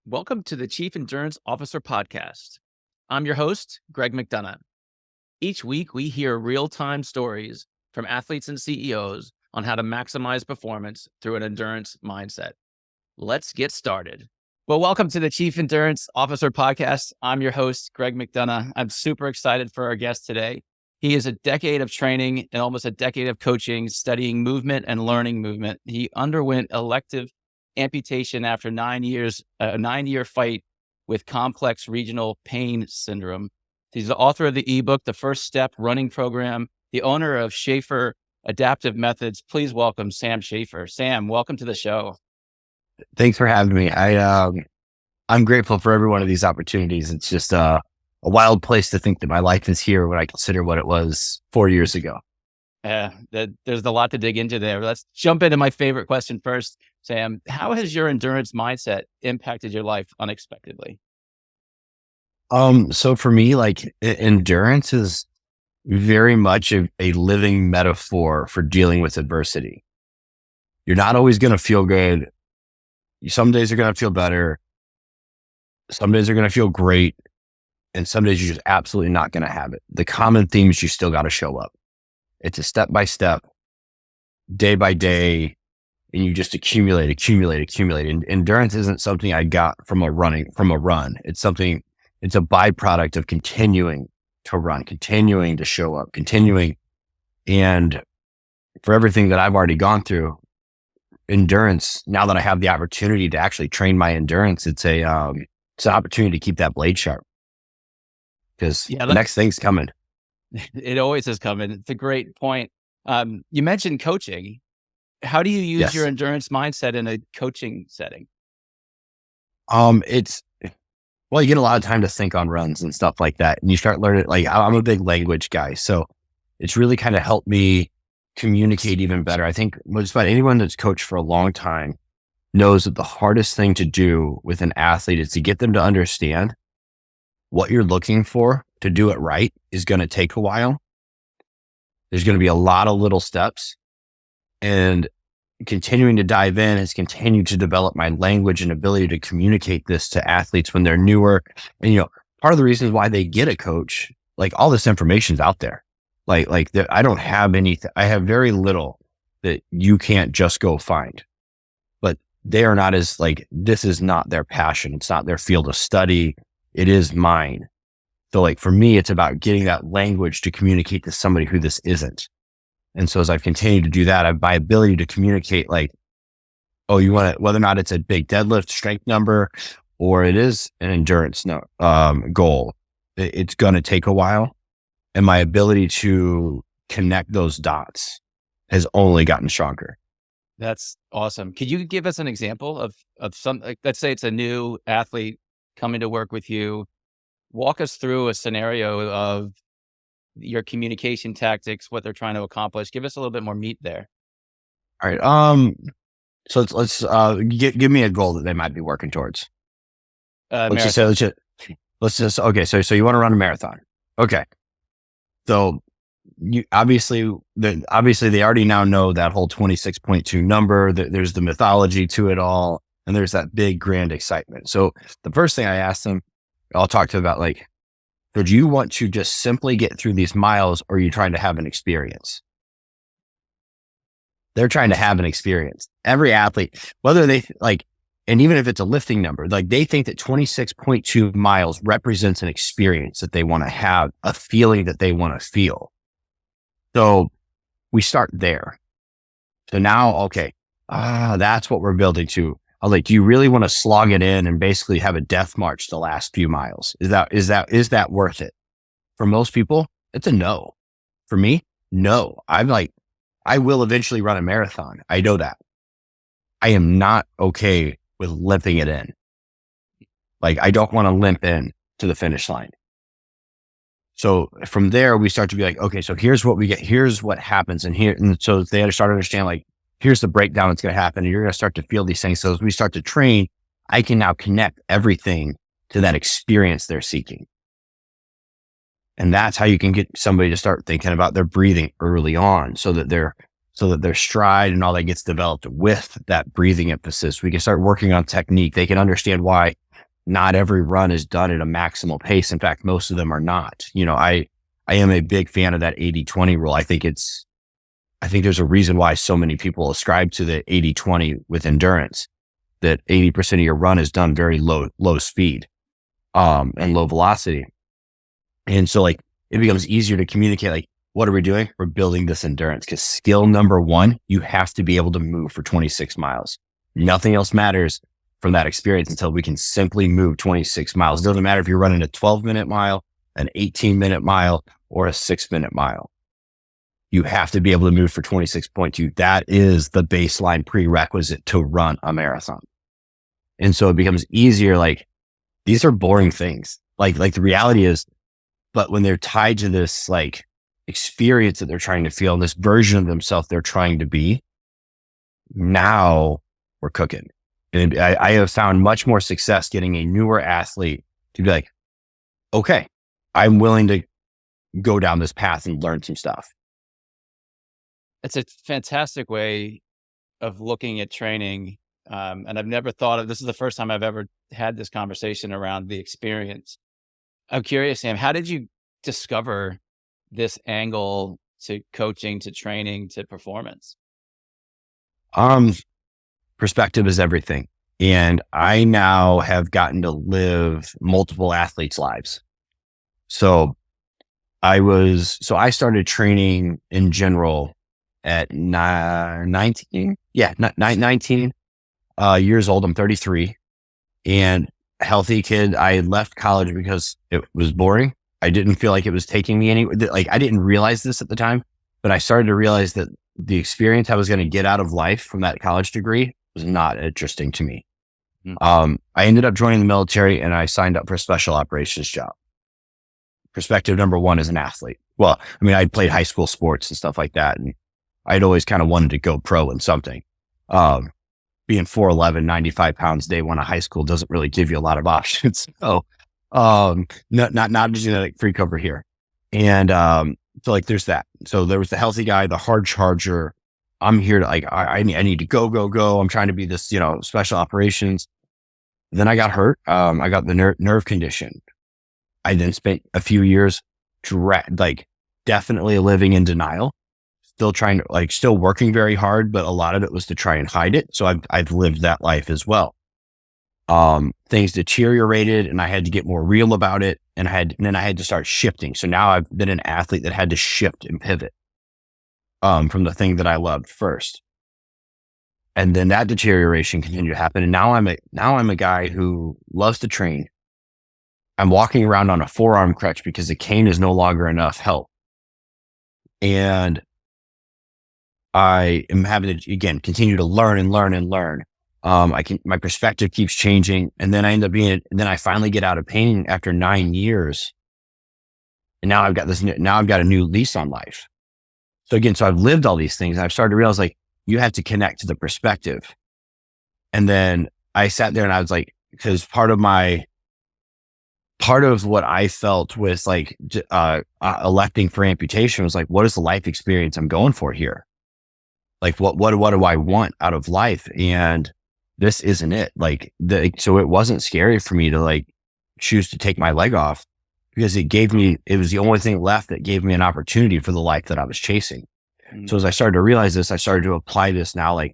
Welcome to the Chief Endurance Officer Podcast. I'm your host, Greg McDonough. Each week, we hear real-time stories from athletes and CEOs on how to maximize performance through an endurance mindset. Let's get started. Well, welcome to the Chief Endurance Officer Podcast. I'm your host, Greg McDonough. I'm super excited for our guest today. He has a decade of training and almost a decade of coaching, studying movement and learning movement. He underwent elective amputation after 9 years, a 9-year fight with complex regional pain syndrome. He's the author of the ebook, The First Step Running Program, the owner of Schaefer Adaptive Methods. Please welcome Sam Schaefer. Sam, welcome to the show. Thanks for having me. I'm grateful for every one of these opportunities. It's just a wild place to think that my life is here when I consider what it was 4 years ago. There's a lot to dig into there. Let's jump into my favorite question first, Sam. How has your endurance mindset impacted your life unexpectedly? So for me, endurance is very much a living metaphor for dealing with adversity. You're not always going to feel good. Some days are going to feel better. Some days are going to feel great. And some days you're just absolutely not going to have it. The common theme is you still got to show up. It's a step by step, day by day, and you just accumulate. And endurance isn't something I got from a run. It's a byproduct of continuing to run, continuing to show up, continuing. And for everything that I've already gone through, endurance, now that I have the opportunity to actually train my endurance, it's an opportunity to keep that blade sharp, because the next thing's coming. It always is coming. It's a great point. You mentioned coaching. How do you use your endurance mindset in a coaching setting? You get a lot of time to think on runs and stuff like that. And you start learning, I'm a big language guy. So it's really kind of helped me communicate even better. I think just about anyone that's coached for a long time knows that the hardest thing to do with an athlete is to get them to understand what you're looking for to do it right is going to take a while. There's going to be a lot of little steps, and continuing to dive in has continued to develop my language and ability to communicate this to athletes when they're newer. And, part of the reasons why they get a coach, all this information's out there. I don't have anything. I have very little that you can't just go find, but they are not this is not their passion. It's not their field of study. It is mine. So for me, it's about getting that language to communicate to somebody who this isn't. And so as I've continued to do that, I've my ability to communicate you want it, whether or not it's a big deadlift strength number or it is an endurance goal, it's going to take a while. And my ability to connect those dots has only gotten stronger. That's awesome. Could you give us an example of some, let's say it's a new athlete coming to work with you. Walk us through a scenario of your communication tactics, what they're trying to accomplish. Give us a little bit more meat there. All right. So let's give me a goal that they might be working towards. Okay. So you want to run a marathon. Okay. So obviously they already now know that whole 26.2 number, there's the mythology to it all. And there's that big grand excitement. So the first thing I ask them, I'll talk to them about so do you want to just simply get through these miles, or are you trying to have an experience? They're trying to have an experience. Every athlete, whether they and even if it's a lifting number, they think that 26.2 miles represents an experience that they want to have, a feeling that they want to feel. So we start there. So now, okay, that's what we're building to. I was do you really want to slog it in and basically have a death march the last few miles? Is that worth it? For most people, it's a no. For me, no. I will eventually run a marathon. I know that. I am not okay with limping it in. I don't want to limp in to the finish line. So from there, we start to be okay, so here's what we get. Here's what happens. And so they had to start to understand, here's the breakdown that's going to happen. And you're going to start to feel these things. So as we start to train, I can now connect everything to that experience they're seeking. And that's how you can get somebody to start thinking about their breathing early on, so that their stride and all that gets developed with that breathing emphasis. We can start working on technique. They can understand why not every run is done at a maximal pace. In fact, most of them are not. I am a big fan of that 80-20 rule. I think there's a reason why so many people ascribe to the 80-20 with endurance, that 80% of your run is done very low speed, and low velocity. And so it becomes easier to communicate, what are we doing? We're building this endurance, because skill number one, you have to be able to move for 26 miles. Nothing else matters from that experience until we can simply move 26 miles. It doesn't matter if you're running a 12-minute mile, an 18-minute mile, or a 6-minute mile. You have to be able to move for 26.2. That is the baseline prerequisite to run a marathon. And so it becomes easier. These are boring things. The reality is, but when they're tied to this experience that they're trying to feel, and this version of themselves they're trying to be, now we're cooking. And I have found much more success getting a newer athlete to be like, okay, I'm willing to go down this path and learn some stuff. It's a fantastic way of looking at training. And I've never thought of this. Is the first time I've ever had this conversation around the experience. I'm curious, Sam, how did you discover this angle to coaching, to training, to performance? Perspective is everything. And I now have gotten to live multiple athletes' lives. So I started training in general at 19 years old. I'm 33 and healthy kid. I left college because it was boring. I didn't feel like it was taking me anywhere. I didn't realize this at the time, but I started to realize that the experience I was going to get out of life from that college degree was not interesting to me. I ended up joining the military, and I signed up for a special operations job. Perspective number one as an athlete. Well, I'd played high school sports and stuff like that, and I'd always kind of wanted to go pro in something. Being 4'11", 95 pounds day one of high school doesn't really give you a lot of options. So, not a genetic freak over here. And, so there's that. So there was the healthy guy, the hard charger. I'm here to I need to go. I'm trying to be this, special operations. Then I got hurt. I got the nerve condition. I then spent a few years definitely living in denial, still trying to still working very hard, but a lot of it was to try and hide it. So I've lived that life as well. Things deteriorated, and I had to get more real about it. And then I had to start shifting. So now I've been an athlete that had to shift and pivot, from the thing that I loved first. And then that deterioration continued to happen. And now I'm a guy who loves to train. I'm walking around on a forearm crutch because the cane is no longer enough help. And I am having to, again, continue to learn and learn and learn. My perspective keeps changing. And then then I finally get out of pain after 9 years. And now I've got a new lease on life. So again, I've lived all these things, and I've started to realize you have to connect to the perspective. And then I sat there and I was because part of what I felt was electing for amputation was what is the life experience I'm going for here? What do I want out of life? And this isn't it. So it wasn't scary for me to choose to take my leg off, because it was the only thing left that gave me an opportunity for the life that I was chasing. Mm-hmm. So as I started to realize this, I started to apply this now, and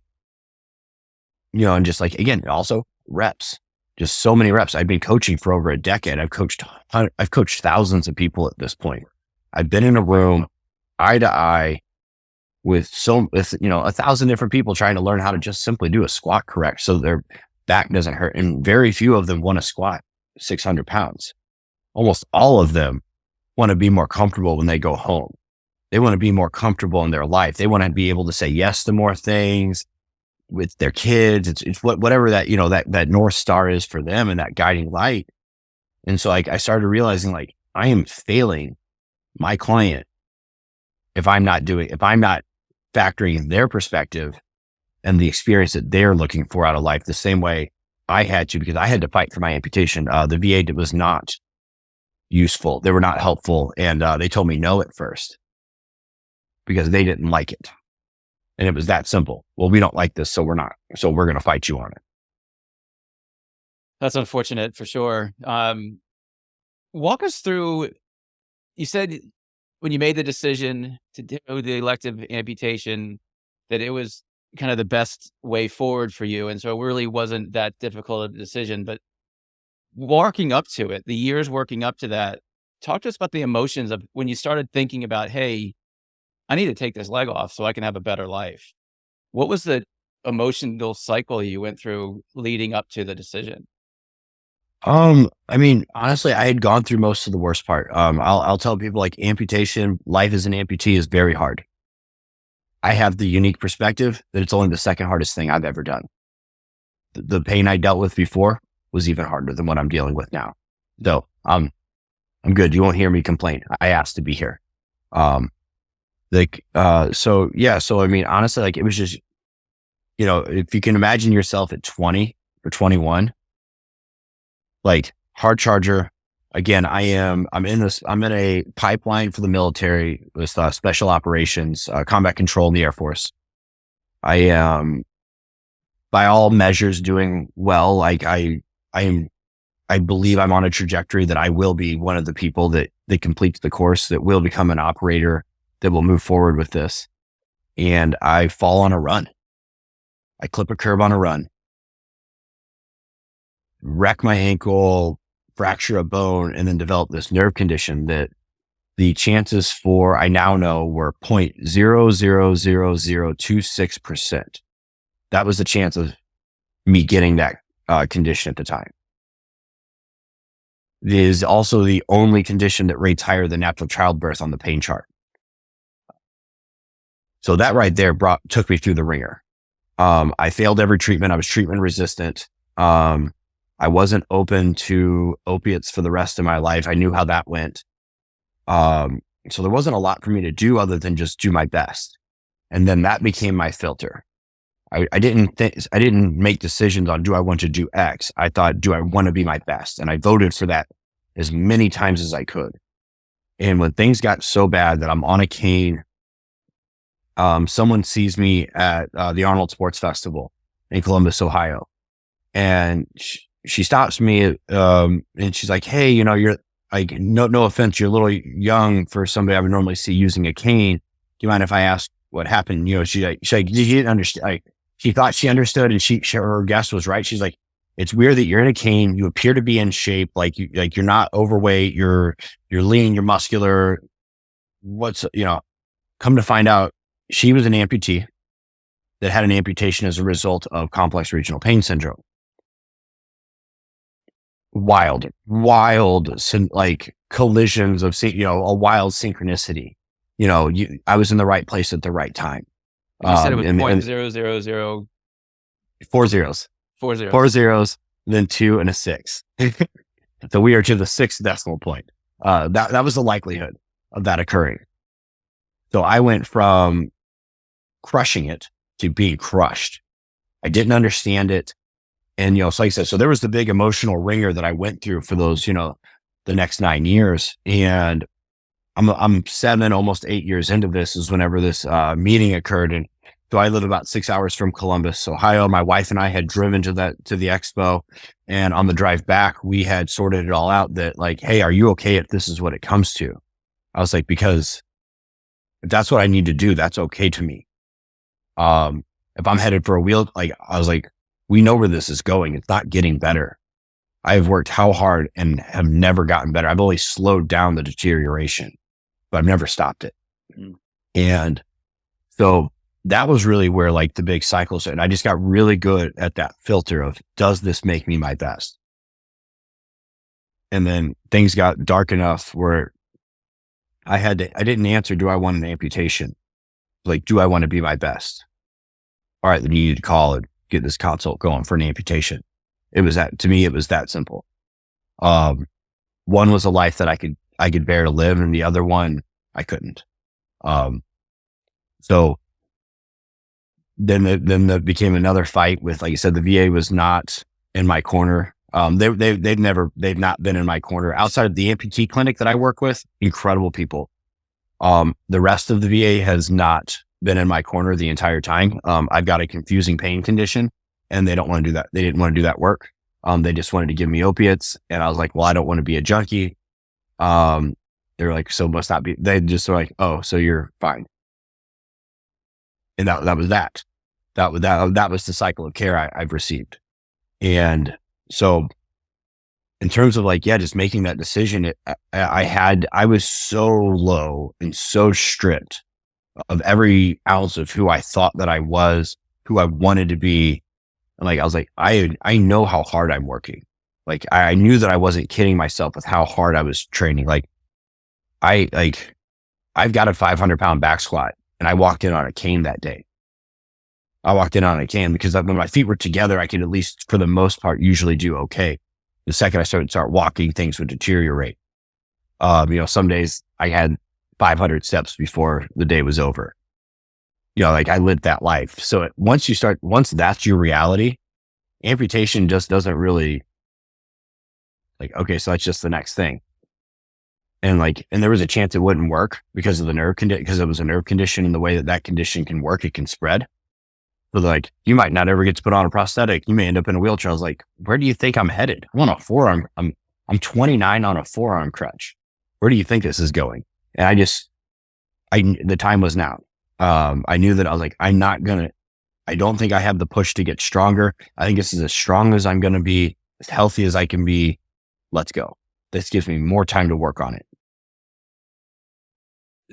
just again, also reps, just so many reps. I've been coaching for over a decade. I've coached thousands of people at this point. I've been in a room eye to eye with 1,000 different people trying to learn how to just simply do a squat correct, so their back doesn't hurt. And very few of them want to squat 600 pounds. Almost all of them want to be more comfortable when they go home. They want to be more comfortable in their life. They want to be able to say yes to more things with their kids. It's whatever that, that North Star is for them, and that guiding light. And so I started realizing I am failing my client if I'm not factoring in their perspective and the experience that they're looking for out of life the same way I had to, because I had to fight for my amputation. The VA was not useful. They were not helpful. And they told me no at first because they didn't like it. And it was that simple. Well, we don't like this, so we're going to fight you on it. That's unfortunate for sure. Walk us through, you said when you made the decision to do the elective amputation, that it was kind of the best way forward for you. And so it really wasn't that difficult of a decision, but working up to it, the years working up to that, talk to us about the emotions of when you started thinking about, hey, I need to take this leg off so I can have a better life. What was the emotional cycle you went through leading up to the decision? I mean, honestly, I had gone through most of the worst part. I'll tell people like amputation, life as an amputee is very hard. I have the unique perspective that it's only the second hardest thing I've ever done. The pain I dealt with before was even harder than what I'm dealing with now. So, I'm good. You won't hear me complain. I asked to be here. Um, so I mean, honestly, like it was just, if you can imagine yourself at 20 or 21, like hard charger. Again, I'm in a pipeline for the military with special operations, combat control in the Air Force. I am by all measures doing well. Like I believe I'm on a trajectory that I will be one of the people that completes the course, that will become an operator, that will move forward with this. And I fall on a run. I clip a curb on a run, wreck my ankle, fracture a bone, and then develop this nerve condition that the chances for, I now know, were 0.000026%. That was the chance of me getting that condition at the time. It is also the only condition that rates higher than natural childbirth on the pain chart. So that right there took me through the ringer. I failed every treatment. I was treatment resistant. I wasn't open to opiates for the rest of my life. I knew how that went. So there wasn't a lot for me to do other than just do my best. And then that became my filter. I didn't make decisions on, do I want to do X? I thought, do I want to be my best? And I voted for that as many times as I could. And when things got so bad that I'm on a cane, someone sees me at the Arnold Sports Festival in Columbus, Ohio. And she stops me and she's like, hey, you're like, no offense, you're a little young for somebody I would normally see using a cane. Do you mind if I ask what happened? She didn't understand. She thought she understood, and her guess was right. She's like, it's weird that you're in a cane. You appear to be in shape. You're not overweight. You're lean, you're muscular. Come to find out, she was an amputee that had an amputation as a result of complex regional pain syndrome. Wild, like collisions of, a wild synchronicity. I was in the right place at the right time. You said it was 0.000 4 zeros, 40. 4 zeros, then 2 and a 6. So we are to the 6th decimal point. That was the likelihood of that occurring. So I went from crushing it to being crushed. I didn't understand it. And, so like I said, so there was the big emotional ringer that I went through for those, the next 9 years. And I'm 7, almost 8 years into this is whenever this meeting occurred. And so I live about 6 hours from Columbus, Ohio. My wife and I had driven to the expo. And on the drive back, we had sorted it all out that like, hey, are you okay if this is what it comes to? I was like, because if that's what I need to do, that's okay to me. If I'm headed for a wheel, like I was like, we know where this is going. It's not getting better. I have worked how hard and have never gotten better. I've only slowed down the deterioration, but I've never stopped it. Mm-hmm. And so that was really where like the big cycle started. And I just got really good at that filter of, does this make me my best? And then things got dark enough where I didn't answer, do I want an amputation? Like, do I want to be my best? All right, then you need to call and get this consult going for an amputation. To me, it was that simple. One was a life that I could bear to live, and the other one I couldn't. So then that became another fight with, like I said, the VA was not in my corner. They've not been in my corner outside of the amputee clinic that I work with. Incredible people. The rest of the VA has not been in my corner the entire time. I've got a confusing pain condition, and they don't want to do that. They didn't want to do that work. They just wanted to give me opiates. And I was like, well, I don't want to be a junkie. They're like, so must not be, they just were like, oh, so you're fine. And that was that. That was the cycle of care I've received. And so in terms of like, yeah, just making that decision, I was so low and so stripped of every ounce of who I thought that I was, who I wanted to be. And like, I was like, I know how hard I'm working. Like, I knew that I wasn't kidding myself with how hard I was training. Like, I've got a 500-pound back squat, and I walked in on a cane that day. I walked in on a cane because when my feet were together, I could at least, for the most part, usually do okay. The second I start walking, things would deteriorate. Some days I had 500 steps before the day was over. Like I lived that life. So once that's your reality, amputation just doesn't really like, okay, so that's just the next thing. And there was a chance it wouldn't work because of the nerve condition, because it was a nerve condition, and the way that condition can work, it can spread. So like, you might not ever get to put on a prosthetic. You may end up in a wheelchair. I was like, where do you think I'm headed? I'm on a forearm. I'm 29 on a forearm crutch. Where do you think this is going? And the time was now. I knew that I was like, I don't think I have the push to get stronger. I think this is as strong as I'm going to be, as healthy as I can be. Let's go. This gives me more time to work on it.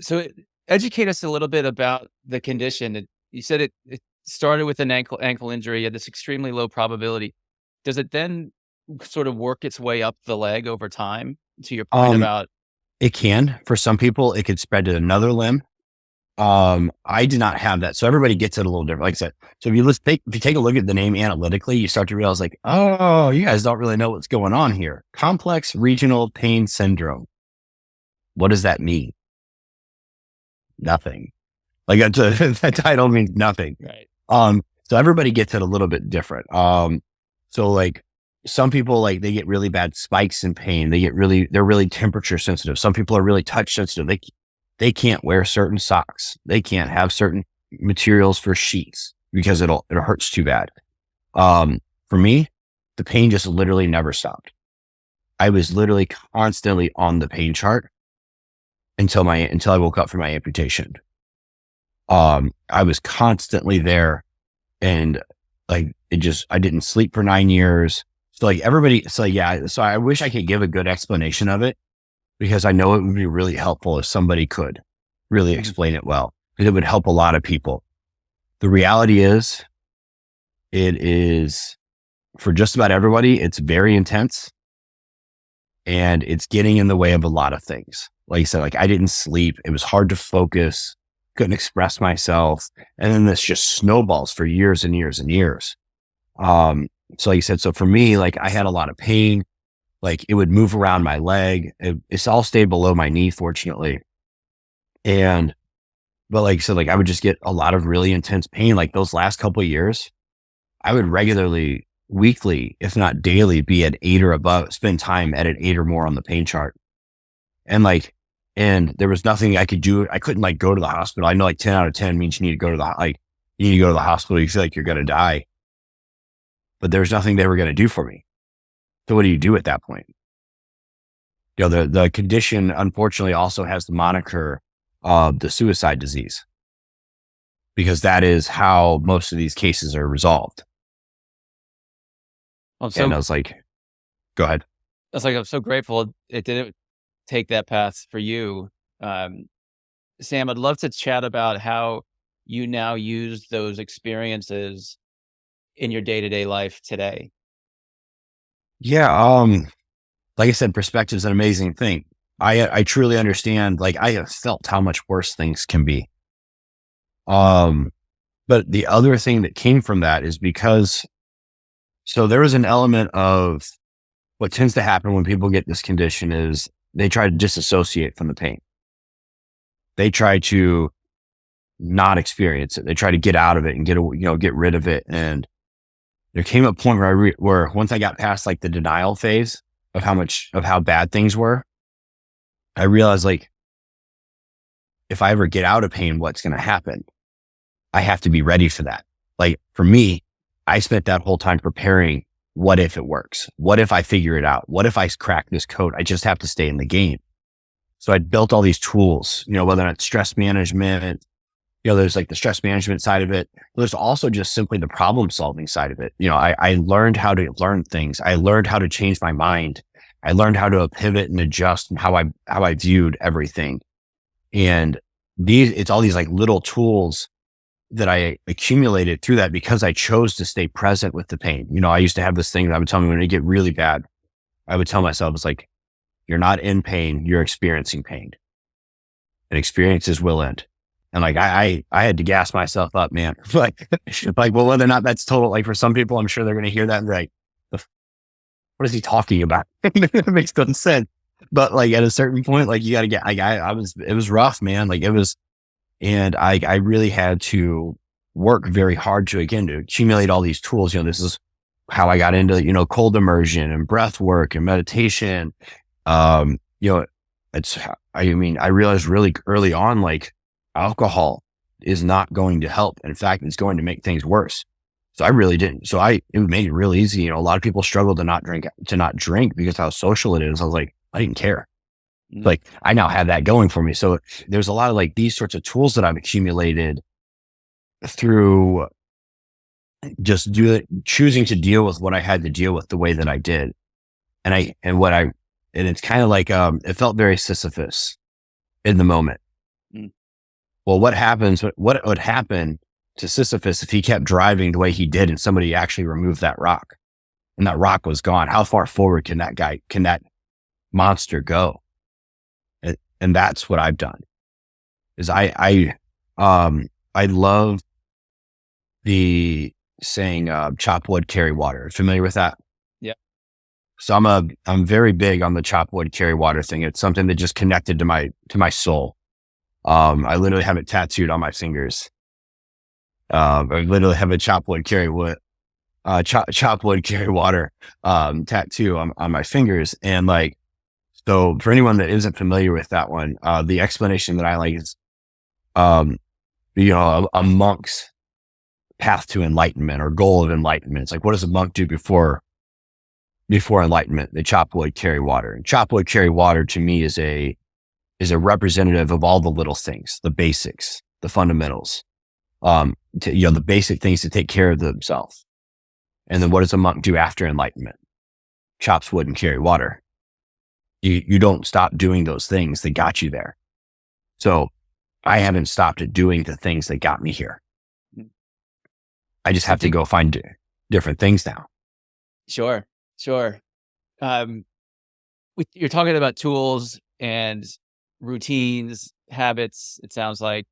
So educate us a little bit about the condition. You said it started with an ankle injury at this extremely low probability. Does it then sort of work its way up the leg over time, to your point about? It can. For some people, it could spread to another limb. I did not have that. So everybody gets it a little different. Like I said, so if you take a look at the name analytically, you start to realize like, oh, you guys don't really know what's going on here. Complex regional pain syndrome. What does that mean? Nothing. Like that title means nothing. Right. So everybody gets it a little bit different. So like some people, like they get really bad spikes in pain. They're really temperature sensitive. Some people are really touch sensitive. They can't wear certain socks. They can't have certain materials for sheets because it hurts too bad. For me, the pain just literally never stopped. I was literally constantly on the pain chart until I woke up from my amputation. I was constantly there, and like I didn't sleep for 9 years. So like so I wish I could give a good explanation of it, because I know it would be really helpful if somebody could really explain it well, because it would help a lot of people. The reality is, it is for just about everybody, it's very intense, and it's getting in the way of a lot of things. Like I said, like I didn't sleep. It was hard to focus, couldn't express myself. And then this just snowballs for years and years and years. So like you said, so for me, like I had a lot of pain, like it would move around my leg. It's all stayed below my knee, fortunately. But like I said, like I would just get a lot of really intense pain. Like those last couple of years, I would regularly, weekly, if not daily, be at 8 or above, spend time at an 8 or more on the pain chart. And there was nothing I could do. I couldn't like go to the hospital. I know like 10 out of 10 means you need to go to the hospital. You feel like you're going to die, but there's nothing they were going to do for me. So what do you do at that point? The condition, unfortunately, also has the moniker of the suicide disease, because that is how most of these cases are resolved. And I was like, go ahead. I was like, I'm so grateful it didn't take that path for you. Sam, I'd love to chat about how you now use those experiences in your day-to-day life today. Yeah. Like I said, perspective is an amazing thing. I truly understand. Like I have felt how much worse things can be. But the other thing that came from that is so there was an element of what tends to happen when people get this condition is they try to disassociate from the pain. They try to not experience it. They try to get out of it and get rid of it. And there came a point where once I got past like the denial phase of how bad things were, I realized like, if I ever get out of pain, what's going to happen? I have to be ready for that. Like for me, I spent that whole time preparing what if it works? What if I figure it out? What if I crack this code? I just have to stay in the game. So I built all these tools, whether it's stress management, there's like the stress management side of it. There's also just simply the problem solving side of it. I learned how to learn things. I learned how to change my mind. I learned how to pivot and adjust how I viewed everything. And it's all these like little tools that I accumulated through that because I chose to stay present with the pain. I used to have this thing that I would tell me when it get really bad, I would tell myself, it's like, you're not in pain, you're experiencing pain, and experiences will end. And like, I had to gas myself up, man. like, well, whether or not that's total, like for some people, I'm sure they're going to hear that and be like, what is he talking about? It makes no sense. But like at a certain point, like you got to get, like it was rough, man. Like it was, and I really had to work very hard to accumulate all these tools. This is how I got into, cold immersion and breath work and meditation. I realized really early on, like alcohol is not going to help. In fact, it's going to make things worse. So I really didn't. So it made it real easy. A lot of people struggle to not drink because how social it is. I was like, I didn't care. Like I now have that going for me. So there's a lot of like these sorts of tools that I've accumulated through just choosing to deal with what I had to deal with the way that I did. And it's kind of like, it felt very Sisyphus in the moment. Well, what would happen to Sisyphus if he kept driving the way he did and somebody actually removed that rock and that rock was gone? How far forward can that monster go? And that's what I've done is I love the saying, chop wood, carry water. Familiar with that? Yeah. So I'm very big on the chop wood, carry water thing. It's something that just connected to my soul. I literally have it tattooed on my fingers. I literally have a chop wood, carry wood, chop wood, carry water, tattoo on my fingers. And like, so for anyone that isn't familiar with that one, the explanation that I like is, a monk's path to enlightenment or goal of enlightenment. It's like, what does a monk do before enlightenment? They chop wood, carry water. And chop wood, carry water to me is a representative of all the little things, the basics, the fundamentals, the basic things to take care of themselves. And then what does a monk do after enlightenment? Chops wood and carry water. You don't stop doing those things that got you there. So I haven't stopped doing the things that got me here. I just have to go find different things now. Sure. You're talking about tools and routines, habits, it sounds like.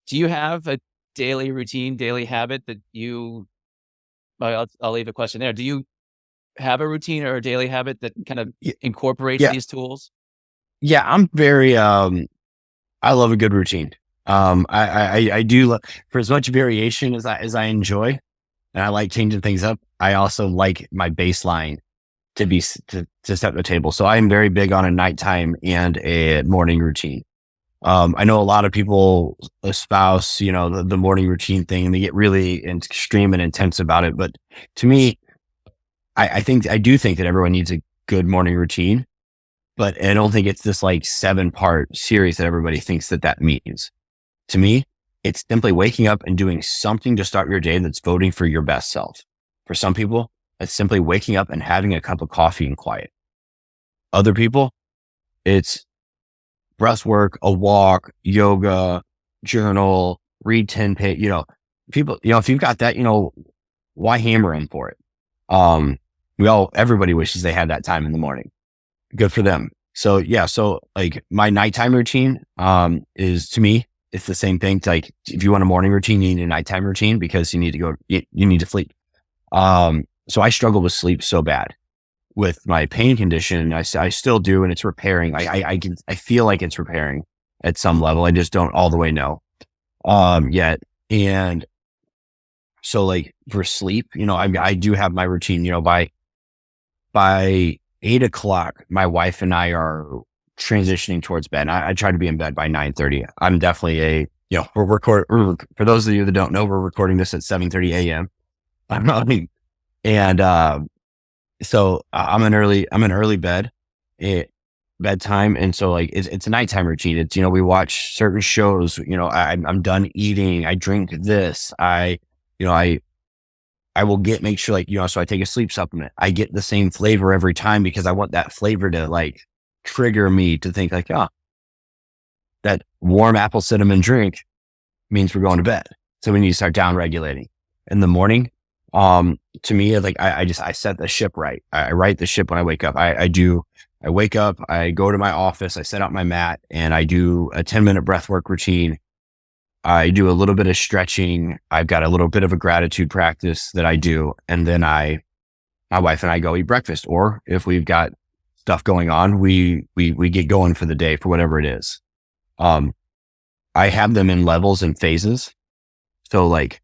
Do you have a daily routine, daily habit that I'll leave a question there. Do you have a routine or a daily habit that kind of incorporates these tools? Yeah, I'm very, I love a good routine. I do for as much variation as I enjoy, and I like changing things up. I also like my baseline to set the table. So I'm very big on a nighttime and a morning routine. I know a lot of people espouse, the morning routine thing, and they get really extreme and intense about it. But to me, I do think that everyone needs a good morning routine, but I don't think it's this like 7-part series that everybody thinks that means. To me, it's simply waking up and doing something to start your day that's voting for your best self. For some people, it's simply waking up and having a cup of coffee in quiet. Other people, it's breath work, a walk, yoga, journal, read 10 pages, people, if you've got that, why hammer them for it? Everybody wishes they had that time in the morning. Good for them. So like my nighttime routine, is, to me, it's the same thing. Like if you want a morning routine, you need a nighttime routine because you need to sleep. So I struggle with sleep so bad with my pain condition. I still do, and it's repairing. I feel like it's repairing at some level. I just don't all the way know, yet. And so like for sleep, I do have my routine, by 8:00, my wife and I are transitioning towards bed. I try to be in bed by 9:30. I'm definitely for those of you that don't know, we're recording this at 7:30 a.m. And So I'm an early bedtime. And so like, it's a nighttime routine. It's, we watch certain shows, I'm done eating. I drink this. You know, I will make sure like, so I take a sleep supplement. I get the same flavor every time because I want that flavor to like trigger me to think like, that warm apple cinnamon drink means we're going to bed. So we need to start down regulating in the morning. To me, like I set the ship right. I write the ship when I wake up. I wake up, I go to my office, I set out my mat, and I do a 10-minute breath work routine. I do a little bit of stretching. I've got a little bit of a gratitude practice that I do. And then my wife and I go eat breakfast, or if we've got stuff going on, we get going for the day for whatever it is. I have them in levels and phases. So like,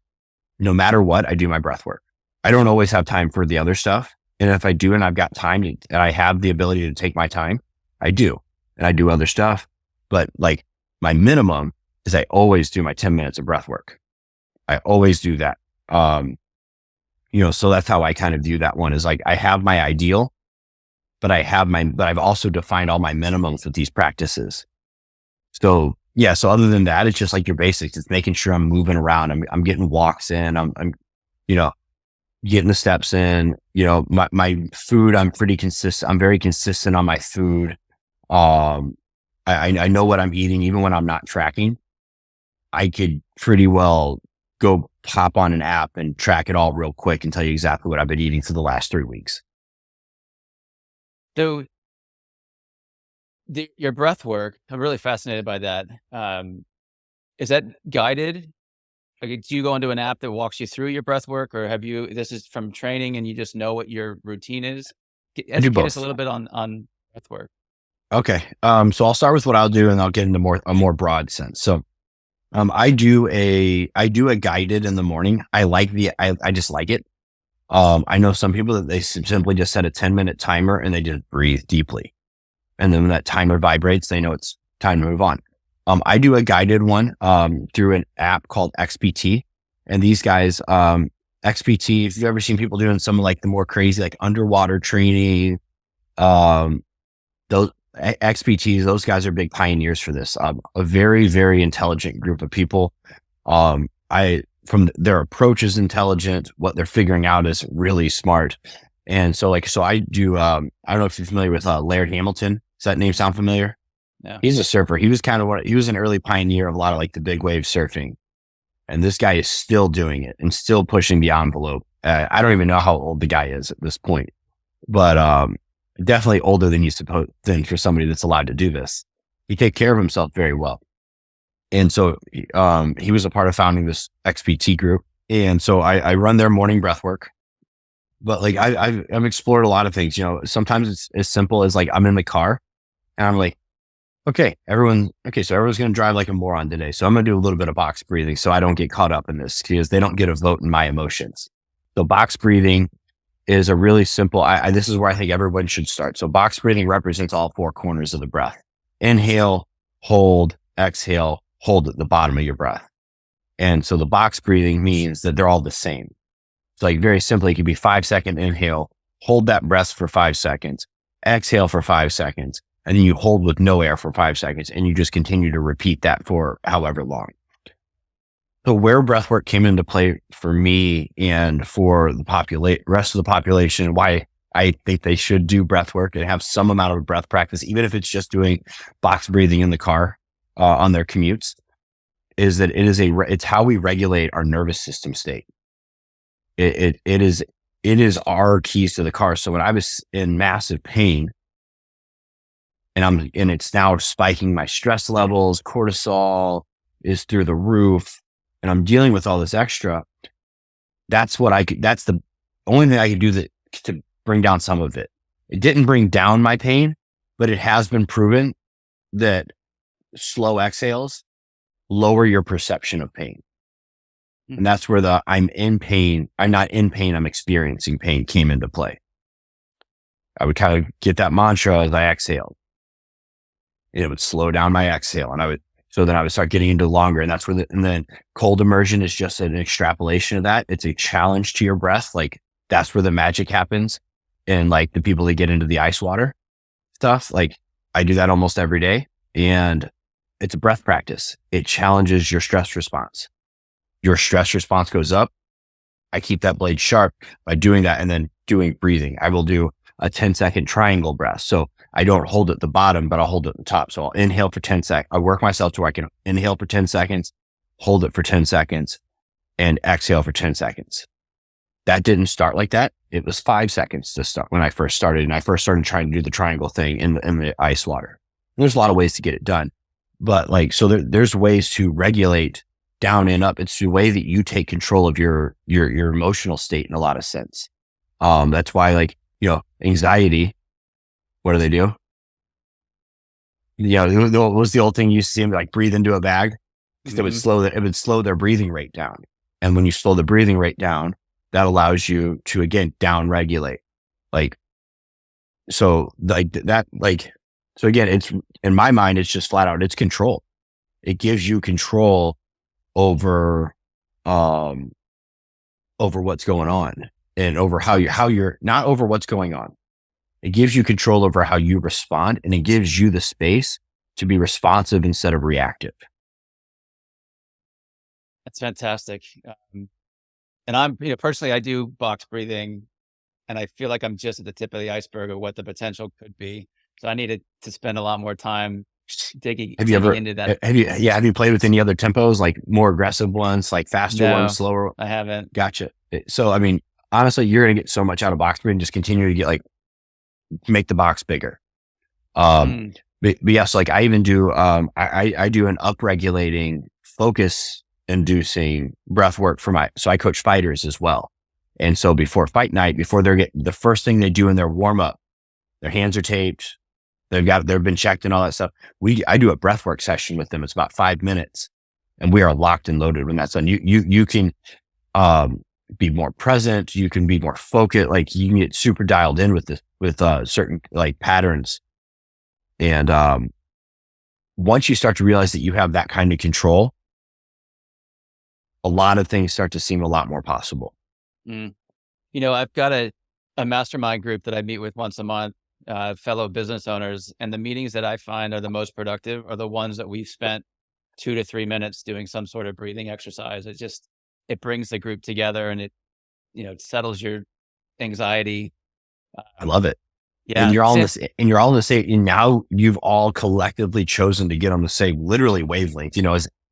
no matter what, I do my breath work. I don't always have time for the other stuff. And if I do, and I've got time and I have the ability to take my time, I do. And I do other stuff. But like my minimum is I always do my 10 minutes of breath work. I always do that. So that's how I kind of view that one is like, I have my ideal, but I've also defined all my minimums with these practices. So yeah. So other than that, it's just like your basics. It's making sure I'm moving around. I'm getting walks in. I'm getting the steps in, my food, I'm pretty consistent. I'm very consistent on my food. I know what I'm eating, even when I'm not tracking. I could pretty well go hop on an app and track it all real quick and tell you exactly what I've been eating for the last 3 weeks. So your breath work, I'm really fascinated by that. Is that guided? Like, do you go into an app that walks you through your breath work, or this is from training and you just know what your routine is? I do Educate us a both. little bit on breath work. Okay. So I'll start with what I'll do and I'll get into a more broad sense. So, I do a guided in the morning. I just like it. I know some people that they simply just set a 10-minute timer and they just breathe deeply. And then when that timer vibrates, they know it's time to move on. I do a guided one, through an app called XPT. And these guys, XPT, if you've ever seen people doing some of like the more crazy, like underwater training, those XPTs, those guys are big pioneers for this. A very, very intelligent group of people. From their approach is intelligent. What they're figuring out is really smart. And so I do, I don't know if you're familiar with Laird Hamilton. Does that name sound familiar? Yeah. He's a surfer. He was he was an early pioneer of a lot of like the big wave surfing. And this guy is still doing it and still pushing the envelope. I don't even know how old the guy is at this point, but definitely older than for somebody that's allowed to do this. He takes care of himself very well. And so he was a part of founding this XPT group. And so I run their morning breath work. But like I've explored a lot of things. Sometimes it's as simple as like I'm in the car and I'm like, so everyone's going to drive like a moron today. So I'm going to do a little bit of box breathing so I don't get caught up in this because they don't get a vote in my emotions. So box breathing is a really simple, this is where I think everyone should start. So box breathing represents all 4 corners of the breath. Inhale, hold, exhale, hold at the bottom of your breath. And so the box breathing means that they're all the same. So like very simply, it could be 5-second inhale, hold that breath for 5 seconds, exhale for 5 seconds, and then you hold with no air for 5 seconds, and you just continue to repeat that for however long. So where breathwork came into play for me and for the rest of the population, why I think they should do breathwork and have some amount of breath practice, even if it's just doing box breathing in the car on their commutes, is that it's how we regulate our nervous system state. It is our keys to the car. So when I was in massive pain, and it's now spiking my stress levels, cortisol is through the roof, and I'm dealing with all this extra. That's the only thing I could do to bring down some of it. It didn't bring down my pain, but it has been proven that slow exhales lower your perception of pain. And that's where I'm in pain. I'm not in pain. I'm experiencing pain came into play. I would kind of get that mantra as I exhaled. It would slow down my exhale, and then I would start getting into longer. And that's and then cold immersion is just an extrapolation of that. It's a challenge to your breath. Like that's where the magic happens. and like the people that get into the ice water stuff, like I do that almost every day, and it's a breath practice. It challenges your stress response. Your stress response goes up. I keep that blade sharp by doing that, and then doing breathing. I will do a 10-second triangle breath. So I don't hold at the bottom, but I'll hold it at the top. So I'll inhale for 10 seconds. I work myself to where I can inhale for 10 seconds, hold it for 10 seconds, and exhale for 10 seconds. That didn't start like that. It was 5 seconds to start when I first started. And I first started trying to do the triangle thing in the ice water. And there's a lot of ways to get it done. But like, so there's ways to regulate down and up. It's the way that you take control of your emotional state in a lot of sense. That's why, like, anxiety, what do they do? What was the old thing you used to see them like breathe into a bag? It would slow their breathing rate down. And when you slow the breathing rate down, that allows you to, again, down regulate. So again, it's, in my mind, it's just flat out, it's control. It gives you control over what's going on, and over how you're not over what's going on. It gives you control over how you respond, and it gives you the space to be responsive instead of reactive. That's fantastic. And I'm, personally, I do box breathing, and I feel like I'm just at the tip of the iceberg of what the potential could be. So I needed to spend a lot more time digging into that. Have you played with any other tempos, like more aggressive ones, like faster ones, slower? I haven't. Gotcha. So, I mean, honestly, you're going to get so much out of box breathing. Just continue to get make the box bigger. But yes, like I even do, I do an upregulating, focus inducing breath work so I coach fighters as well. And so before fight night, before the first thing they do in their warm up, their hands are taped. They've been checked and all that stuff. I do a breath work session with them. It's about 5 minutes, and we are locked and loaded when that's done. You can, be more present. You can be more focused. Like you can get super dialed in with certain like patterns. And, once you start to realize that you have that kind of control, a lot of things start to seem a lot more possible. I've got a mastermind group that I meet with once a month, fellow business owners, and the meetings that I find are the most productive are the ones that we've spent 2 to 3 minutes doing some sort of breathing exercise. It brings the group together, and it settles your anxiety. I love it. Yeah. And you're all in the same, and now you've all collectively chosen to get on the same, literally wavelength.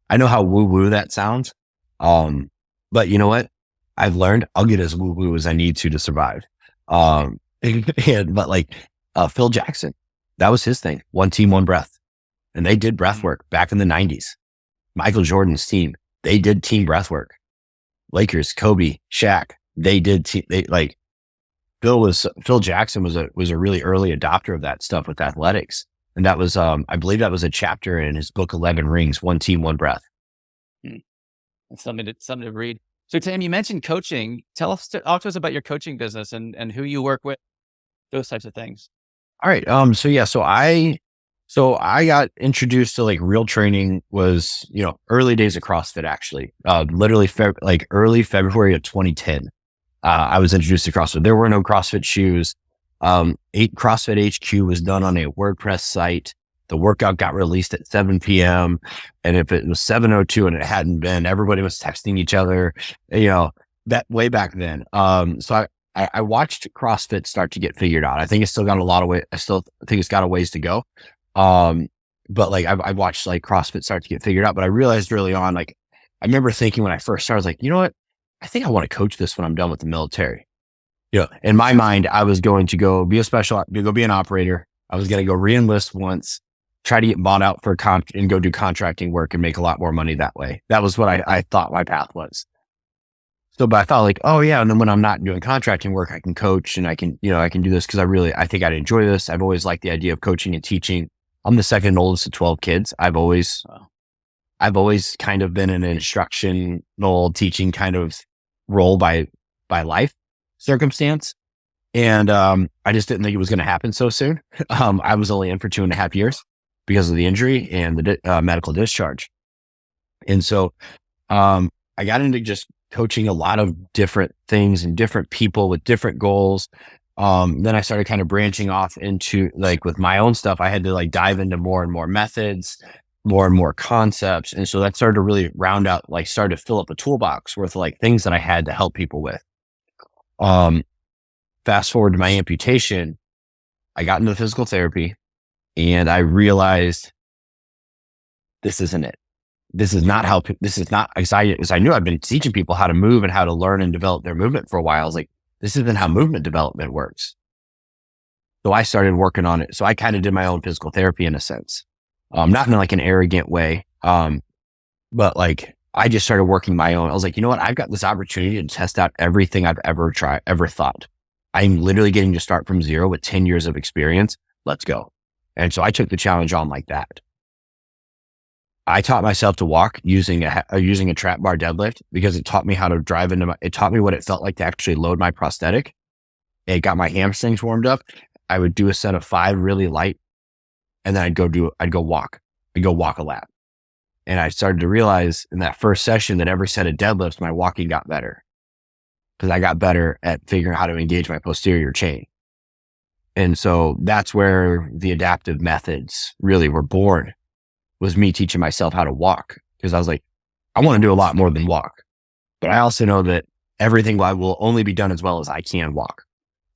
I know how woo-woo that sounds. But you know what? I've learned I'll get as woo-woo as I need to survive. But Phil Jackson, that was his thing. One team, one breath. And they did breath work back in the 90s. Michael Jordan's team, they did team breath work. Lakers, Kobe, Shaq, they did Phil Jackson was a really early adopter of that stuff with athletics. And that was, I believe that was a chapter in his book, 11 Rings, One Team, One Breath. It's something to read. So Tim, you mentioned coaching. Talk to us about your coaching business and who you work with, those types of things. All right. So I got introduced to real training was, early days of CrossFit, actually, literally early February of 2010. I was introduced to CrossFit. There were no CrossFit shoes. CrossFit HQ was done on a WordPress site. The workout got released at 7 p.m. And if it was 7:02 and it hadn't been, everybody was texting each other, that way back then. So I watched CrossFit start to get figured out. I think it's still got I still think it's got a ways to go. But I watched CrossFit start to get figured out, but I realized early on, I remember thinking when I first started, I was like, you know what? I think I want to coach this when I'm done with the military. In my mind, I was going to go be an operator. I was going to go re-enlist once, try to get bought out for and go do contracting work and make a lot more money that way. That was what I thought my path was. So, but I thought oh yeah. And then when I'm not doing contracting work, I can coach and I can do this because I think I'd enjoy this. I've always liked the idea of coaching and teaching. I'm the second oldest of 12 kids. I've always kind of been an instructional teaching kind of role by life circumstance. And, I just didn't think it was going to happen so soon. I was only in for 2.5 years because of the injury and the medical discharge. And so, I got into just coaching a lot of different things and different people with different goals. Then I started kind of branching off into like with my own stuff. I had to like dive into more and more methods, more and more concepts. And so that started to really round out, like started to fill up a toolbox worth like things that I had to help people with. Fast forward to my amputation, I got into physical therapy and I realized this isn't it. This is not as I knew I've been teaching people how to move and how to learn and develop their movement for a while. I was like, this isn't how movement development works. So I started working on it. So I kind of did my own physical therapy in a sense, not in like an arrogant way. But like, I just started working my own. I was like, you know what? I've got this opportunity to test out everything I've ever thought. I'm literally getting to start from zero with 10 years of experience. Let's go. And so I took the challenge on like that. I taught myself to walk using a trap bar deadlift because it taught me how to drive it taught me what it felt like to actually load my prosthetic. It got my hamstrings warmed up. I would do a set of 5 really light, and then I'd go walk a lap. And I started to realize in that first session that every set of deadlifts, my walking got better because I got better at figuring out how to engage my posterior chain. And so that's where the adaptive methods really were born, was me teaching myself how to walk. Because I was like, I want to do a lot more than walk, but I also know that everything will only be done as well as I can walk.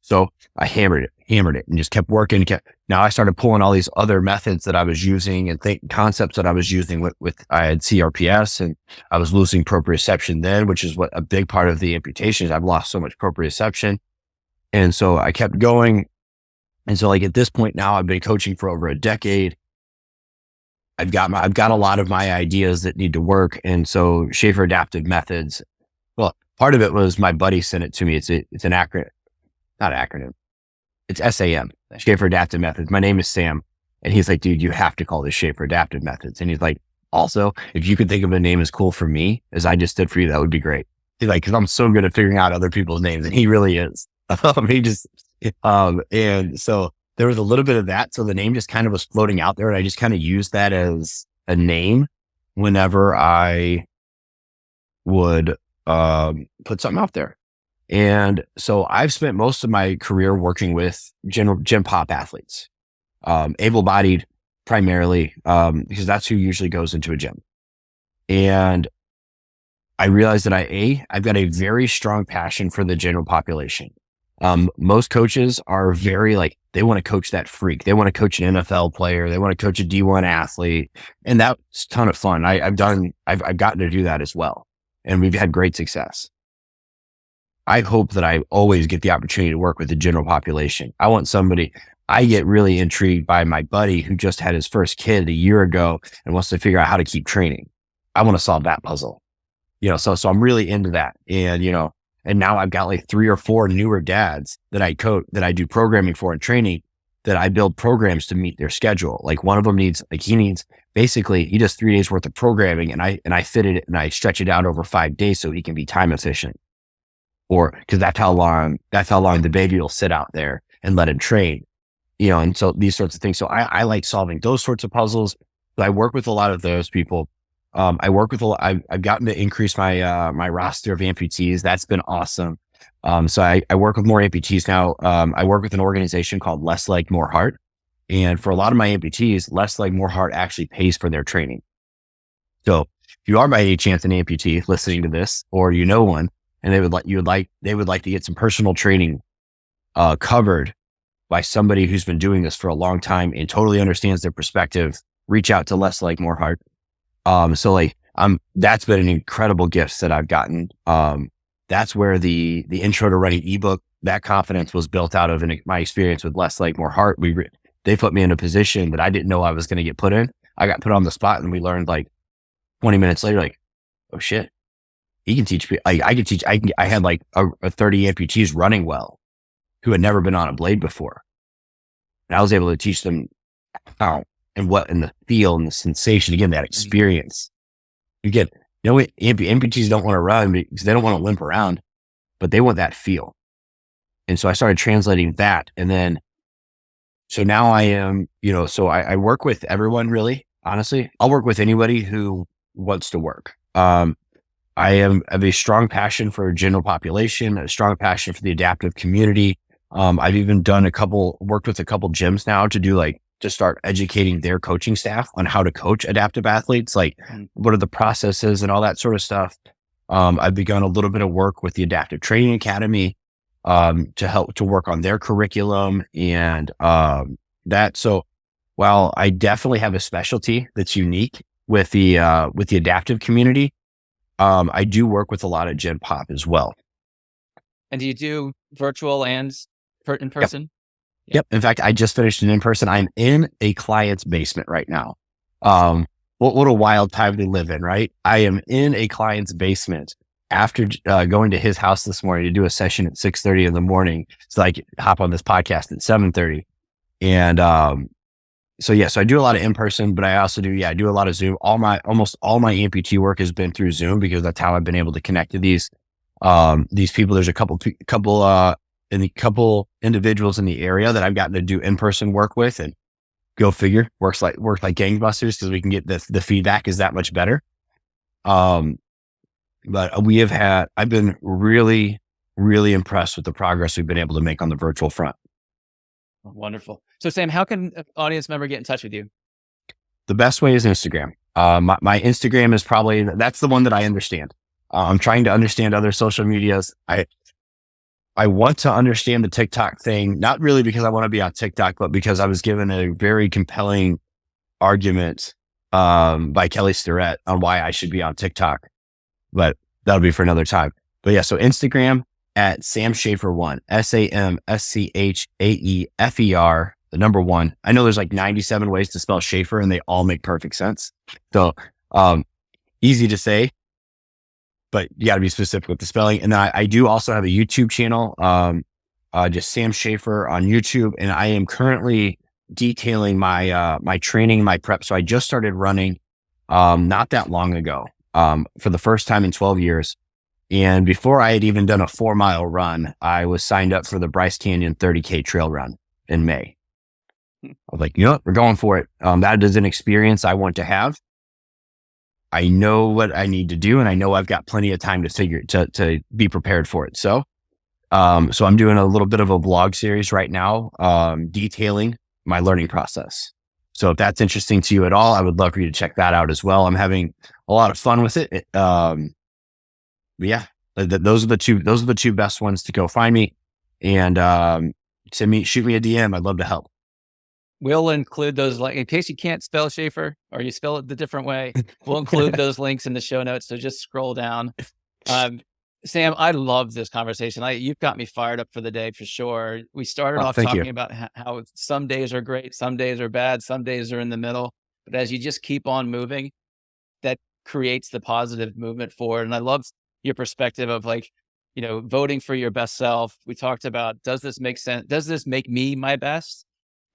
So I hammered it and just kept working. Now I started pulling all these other methods that I was using and concepts that I was using with I had CRPS and I was losing proprioception then, which is what a big part of the amputation is. I've lost so much proprioception. And so I kept going. And so like at this point now, I've been coaching for over a decade. I've got a lot of my ideas that need to work. And so Schaefer Adaptive Methods, well, part of it was my buddy sent it to me. It's an acronym, not acronym. It's SAM, Schaefer Adaptive Methods. My name is Sam. And he's like, dude, you have to call this Schaefer Adaptive Methods. And he's like, also, if you could think of a name as cool for me as I just did for you, that would be great. He's like, cause I'm so good at figuring out other people's names. And he really is. And so there was a little bit of that. So the name just kind of was floating out there. And I just kind of used that as a name whenever I would put something out there. And so I've spent most of my career working with gym pop athletes, able-bodied primarily, because that's who usually goes into a gym. And I realized that I've got a very strong passion for the general population. Most coaches are very like, they want to coach that freak. They want to coach an NFL player. They want to coach a D1 athlete. And that's a ton of fun. I've gotten to do that as well. And we've had great success. I hope that I always get the opportunity to work with the general population. I get really intrigued by my buddy who just had his first kid a year ago and wants to figure out how to keep training. I want to solve that puzzle, so I'm really into that. And, and now I've got like 3 or 4 newer dads that I coach, that I do programming for and training, that I build programs to meet their schedule. Like one of them he does 3 days worth of programming and I fit it and I stretch it out over 5 days so he can be time efficient. Or cause that's how long the baby will sit out there and let him train, and so these sorts of things. So I like solving those sorts of puzzles. But I work with a lot of those people. I've gotten to increase my, my roster of amputees. That's been awesome. So I work with more amputees now. I work with an organization called Less Leg, More Heart. And for a lot of my amputees, Less Leg, More Heart actually pays for their training. So if you are by any chance an amputee listening to this, or one, and they would like to get some personal training, covered by somebody who's been doing this for a long time and totally understands their perspective, reach out to Less Leg, More Heart. That's been an incredible gift that I've gotten. That's where the Intro to Running ebook, that confidence was built out of my experience with Less Leg, More Heart. They put me in a position that I didn't know I was going to get put in. I got put on the spot and we learned like 20 minutes later, like, oh shit, he can teach me. I had like a 30 amputees running well who had never been on a blade before. And I was able to teach them how and what in the feel and the sensation, again, that experience. Again, amputees don't want to run because they don't want to limp around, but they want that feel. And so I started translating that. And then, so now I am, so I work with everyone really, honestly. I'll work with anybody who wants to work. I have a strong passion for general population, a strong passion for the adaptive community. I've even worked with a couple gyms now to start educating their coaching staff on how to coach adaptive athletes, like what are the processes and all that sort of stuff. I've begun a little bit of work with the Adaptive Training Academy to help to work on their curriculum and that. So while I definitely have a specialty that's unique with the adaptive community, I do work with a lot of Gen Pop as well. And do you do virtual and in person? Yep. In fact, I just finished an in-person. I'm in a client's basement right now. What a wild time to live in, right? I am in a client's basement after going to his house this morning to do a session at 6:30 in the morning. So I could hop on this podcast at 7:30. And so I do a lot of in-person, but I also do a lot of Zoom. Almost all my amputee work has been through Zoom because that's how I've been able to connect to these people. There's a couple individuals in the area that I've gotten to do in-person work with, and go figure, work like gangbusters because we can get the feedback is that much better. But I've been really, really impressed with the progress we've been able to make on the virtual front. Wonderful. So Sam, how can an audience member get in touch with you? The best way is Instagram. My Instagram is that's the one that I understand. I'm trying to understand other social medias. I want to understand the TikTok thing, not really because I want to be on TikTok, but because I was given a very compelling argument by Kelly Starrett on why I should be on TikTok, but that'll be for another time. But yeah, so Instagram at Sam Schaefer 1, SAMSCHAEFER, the number 1. I know there's like 97 ways to spell Schaefer and they all make perfect sense. So easy to say, but you got to be specific with the spelling. And then I do also have a YouTube channel, just Sam Schaefer on YouTube. And I am currently detailing my training, my prep. So I just started running not that long ago for the first time in 12 years. And before I had even done a 4-mile run, I was signed up for the Bryce Canyon 30K trail run in May. I was like, you know what, we're going for it. That is an experience I want to have. I know what I need to do, and I know I've got plenty of time to be prepared for it. So I'm doing a little bit of a vlog series right now, detailing my learning process. So if that's interesting to you at all, I would love for you to check that out as well. I'm having a lot of fun with it. Those are the two best ones to go find me, and shoot me a DM. I'd love to help. We'll include those, in case you can't spell Schaefer or you spell it the different way, we'll include those links in the show notes. So just scroll down. Sam, I love this conversation. You've got me fired up for the day for sure. We started off talking about how some days are great, some days are bad, some days are in the middle. But as you just keep on moving, that creates the positive movement forward. And I love your perspective of voting for your best self. We talked about, does this make sense? Does this make me my best?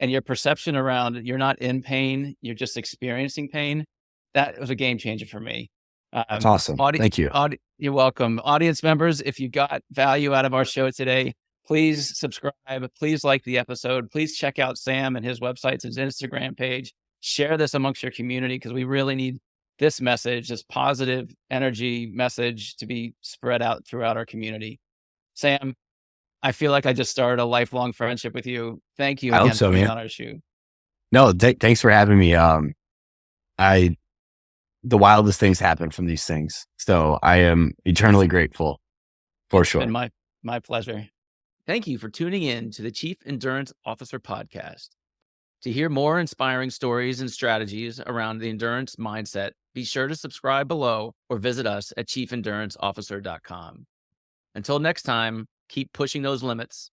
And your perception around you're not in pain, you're just experiencing pain. That was a game changer for me. That's awesome. Thank you. You're welcome. Audience members, if you got value out of our show today, please subscribe. Please like the episode. Please check out Sam and his website, his Instagram page. Share this amongst your community because we really need this message, this positive energy message to be spread out throughout our community. Sam, I feel like I just started a lifelong friendship with you. Thank you again for being on our show. No, thanks for having me. The wildest things happen from these things. So I am eternally grateful for sure. It's been my pleasure. Thank you for tuning in to the Chief Endurance Officer podcast. To hear more inspiring stories and strategies around the endurance mindset, be sure to subscribe below or visit us at chiefenduranceofficer.com. Until next time, keep pushing those limits